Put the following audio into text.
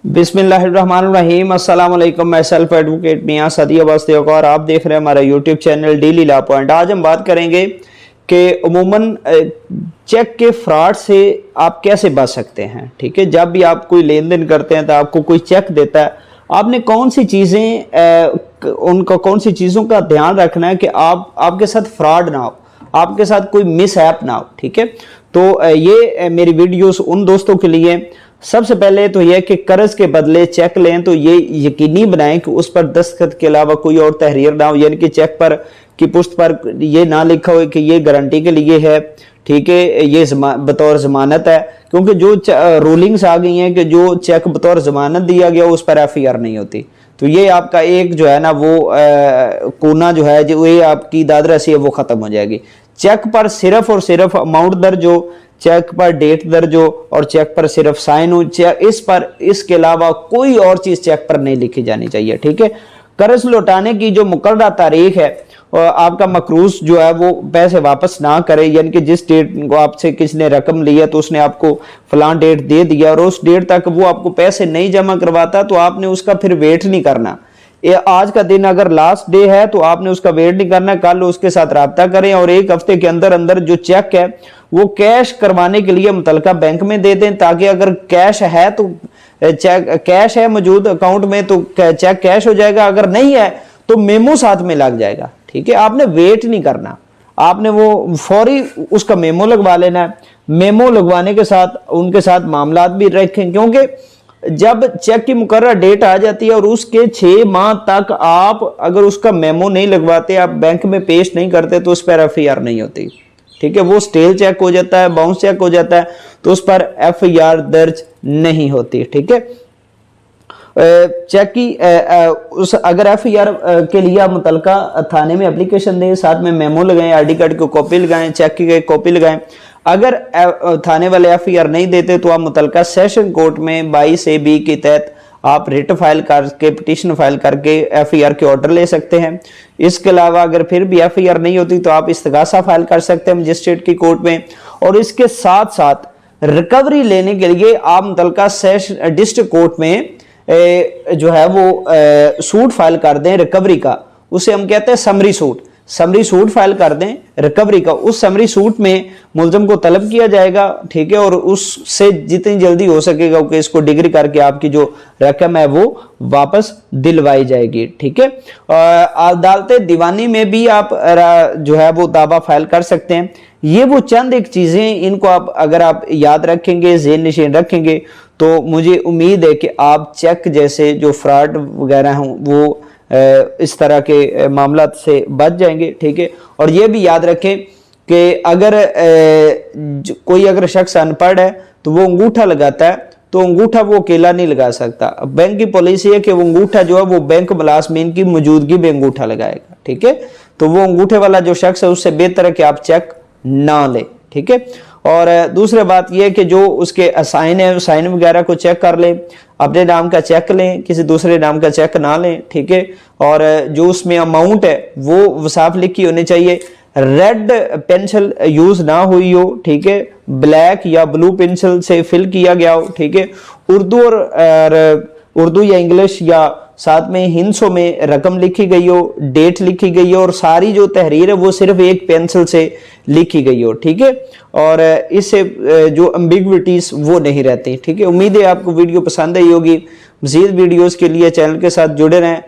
बिस्मिल्लाहिर्रहमानिर्रहीम। अस्सलाम वालेकुम। मैं सेल्फ एडवोकेट मियां सदी अब्बास और आप देख रहे हैं हमारा YouTube channel daily law point. आज हम बात करेंगे कि उमूमन चेक के फ्रॉड से आप कैसे बच सकते हैं। ठीक है, जब भी आप कोई लेन देन करते हैं तो आपको कोई चेक देता है, आपने कौन सी चीज़ों का ध्यान रखना है कि आपके साथ फ्रॉड ना हो, आपके साथ कोई मिस ऐप ना हो। ठीक है, तो ये मेरी वीडियोस उन दोस्तों के लिए। सबसे पहले तो यह कि कर्ज के बदले चेक लें तो ये यकीनी बनाएं कि उस पर दस्तखत के अलावा कोई और तहरीर ना हो, यानी कि चेक पर की पुष्ट पर ये ना लिखा हो कि ये गारंटी के लिए है। ठीक है, ये बतौर जमानत है, क्योंकि जो रूलिंग्स आ गई हैं कि जो चेक बतौर जमानत दिया गया उस पर FIR नहीं होती। तो ये आपका एक जो है ना वो कोना जो है जो ये आपकी दादरसी है वो खत्म हो जाएगी। चेक पर सिर्फ और सिर्फ अमाउंट दर्ज हो, चेक पर डेट दर्ज हो और चेक पर सिर्फ साइन हो, इसके अलावा कोई और चीज चेक पर नहीं लिखी जानी चाहिए। ठीक है, कर्ज लौटाने की जो मुकर्रर तारीख है और आपका मकरूज जो है वो पैसे वापस ना करे, यानी कि जिस डेट को आपसे किसी ने रकम लिया तो उसने आपको फलां डेट दे दिया और उस डेट तक वो आपको पैसे नहीं जमा करवाता तो आपने उसका फिर वेट नहीं करना। आज का दिन अगर लास्ट डे है तो आपने उसका वेट नहीं करना, कल उसके साथ राब्ता करें और एक हफ्ते के अंदर अंदर जो चेक है वो कैश करवाने के लिए मुतलका बैंक में दे दें, ताकि अगर कैश है तो चेक कैश है मौजूद अकाउंट में तो चेक कैश हो जाएगा, अगर नहीं है तो मेमो साथ में लग जाएगा। ठीक है, आपने वेट नहीं करना, आपने वो फौरी उसका मेमो लगवा लेना है। मेमो लगवाने के साथ उनके साथ मामलात भी रखें, क्योंकि जब चेक की मुकर्रर डेट आ जाती है और उसके 6 माह तक आप अगर उसका मेमो नहीं लगवाते, आप बैंक में पेश नहीं करते तो उस पर FIR नहीं होती। ठीक है, वो स्टेल चेक हो जाता है, बाउंस चेक हो जाता है, तो उस पर FIR दर्ज नहीं होती। ठीक है, चेक की अगर FIR के लिए आप मुतलका थाने में एप्लीकेशन दें, साथ में मेमो लगाएं, ID कार्ड की कॉपी लगाएं, चेक की कॉपी लगाएं। अगर थाने वाले FIR नहीं देते तो आप मुतलका सेशन कोर्ट में 22A(B) के तहत आप रिट फाइल करके पिटीशन फाइल करके FIR के ऑर्डर ले सकते हैं। इसके अलावा अगर फिर भी FIR नहीं होती तो आप इस्तगासा फाइल कर सकते हैं मजिस्ट्रेट की कोर्ट में। और इसके साथ साथ रिकवरी लेने के लिए आप मुतलका सेशन डिस्ट्रिक्ट कोर्ट में जो है वो सूट फाइल कर दें रिकवरी का, उसे हम कहते हैं समरी सूट फाइल कर दें रिकवरी का। उस समरी सूट में मुलजम को तलब किया जाएगा। ठीक है, और उससे जितनी जल्दी हो सकेगा कि इसको डिग्री करके आपकी जो रकम है वो वापस दिलवाई जाएगी। ठीक है, अदालत दीवानी में भी आप जो है वो दावा फाइल कर सकते हैं। ये वो चंद एक चीजें, इनको आप अगर आप याद रखेंगे, ज़हन नशीन रखेंगे तो मुझे उम्मीद है कि आप चेक जैसे जो फ्रॉड वगैरह हों वो इस तरह के मामला से बच जाएंगे। ठीक है, और ये भी याद रखें कि अगर कोई अगर शख्स अनपढ़ है तो वो अंगूठा लगाता है तो अंगूठा वो अकेला नहीं लगा सकता। बैंक की पॉलिसी है कि वो अंगूठा जो है वो बैंक मुलाजमीन की मौजूदगी में अंगूठा लगाएगा। ठीक है, तो वो अंगूठे वाला जो शख्स है उससे बेहतर है कि आप चेक ना लें। ठीक है, और दूसरी बात यह है कि जो उसके साइन है साइन वगैरह को चेक कर लें, अपने नाम का चेक लें, किसी दूसरे नाम का चेक ना लें। ठीक है, और जो उसमें अमाउंट है वो साफ लिखी होनी चाहिए, रेड पेंसिल यूज ना हुई हो। ठीक है, ब्लैक या ब्लू पेंसिल से फिल किया गया हो। ठीक है, उर्दू या इंग्लिश या साथ में हिंसों में रकम लिखी गई हो, डेट लिखी गई हो और सारी जो तहरीर है वो सिर्फ एक पेंसिल से लिखी गई हो। ठीक है, और इससे जो एम्बिग्विटीज वो नहीं रहती। ठीक है, उम्मीद है आपको वीडियो पसंद आई होगी। मज़ीद वीडियोस के लिए चैनल के साथ जुड़े रहें।